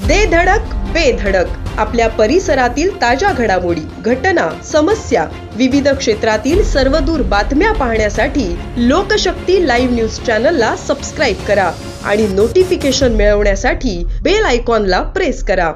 दे धडक बेधडक आपल्या परिसरातील ताज्या घडामोडी, घटना, समस्या, विविध क्षेत्रातील सर्वदूर बातम्या पाहण्यासाठी लोकशक्ती लाईव्ह न्यूज चॅनलला सबस्क्राईब करा आणि नोटिफिकेशन मिळवण्यासाठी बेल आयकॉनला प्रेस करा।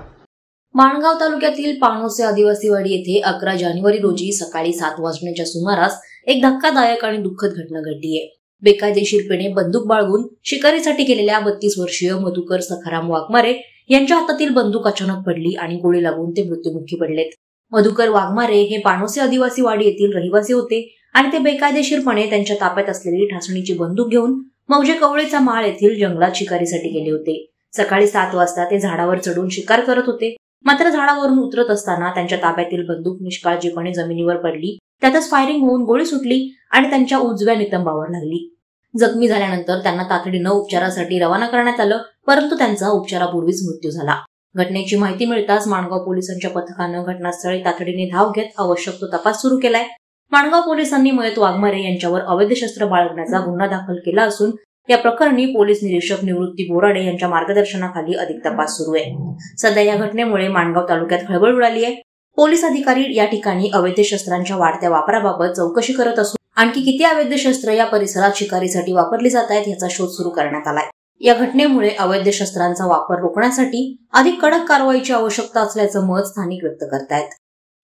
माणगाव तालुक्यातील पाणोसे आदिवासीवाडी येथे 11 जानेवारी रोजी सकाळी 7 वाजण्याच्या सुमारास एक धक्कादायक आणि दुःखद घटना घडली आहे। बेकायदेशीरपणे बंदूक बाळगून शिकारीसाठी गेलेल्या 32 वर्षीय मधुकर सखाराम वाघमारे यांच्या हातातील बंदूक अचानक पडली आणि गोळी लागून ते मृत्युमुखी पडलेत। मधुकर वाघमारे हे पाणोसे आदिवासीवाडी येथील रहिवासी होते आणि ते बेकायदेशीरपणे त्यांच्या ताब्यात असलेली ठासणीची बंदूक घेऊन मौजे कवळेचा माळ येथील जंगलात शिकारीसाठी गेले होते। सकाळी 7 वाजता ते झाडावर चढून शिकार करत होते, मात्र झाडावरून उतरत असताना त्यांच्या ताब्यातील बंदूक निष्काळजीपणे जमिनीवर पडली। त्यातच फायरिंग होऊन गोळी सुटली आणि त्यांच्या उजव्या नितंबावर लागली। जखमी झाल्यानंतर त्यांना तातडीनं उपचारासाठी रवाना करण्यात आलं, परंतु त्यांचा उपचारापूर्वीच मृत्यू झाला। घटनेची माहिती मिळताच माणगाव पोलिसांच्या पथकानं घटनास्थळी तातडीने धाव घेत आवश्यक तो तपास सुरू केलाय। माणगाव पोलिसांनी मयत वाघमारे यांच्यावर अवैध शस्त्र बाळगण्याचा गुन्हा दाखल केला असून या प्रकरणी पोलीस निरीक्षक निवृत्ती बोराडे यांच्या मार्गदर्शनाखाली अधिक तपास सुरू आहे। सध्या या घटनेमुळे माणगाव तालुक्यात खळबळ उडाली आहे। पोलीस अधिकारी या ठिकाणी अवैध शस्त्रांच्या वाढत्या वापराबाबत चौकशी करत असून आणखी किती अवैध शस्त्र या परिसरात शिकारीसाठी वापरली जात आहेत याचा शोध सुरू करण्यात आलाय। या घटनेमुळे अवैध शस्त्रांचा वापर रोखण्यासाठी अधिक कडक कारवाईची आवश्यकता असल्याचं मत स्थानिक व्यक्त करतायत।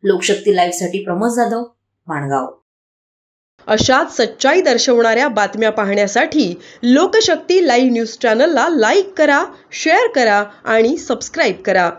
लोकशक्ती लाईव्ह साठी प्रमोद जाधव, माणगाव। अशाच सच्चाई दर्शवणाऱ्या बातम्या पाहण्यासाठी लोकशक्ती लाईव्ह न्यूज चॅनलला लाईक करा, शेअर करा आणि सबस्क्राईब करा।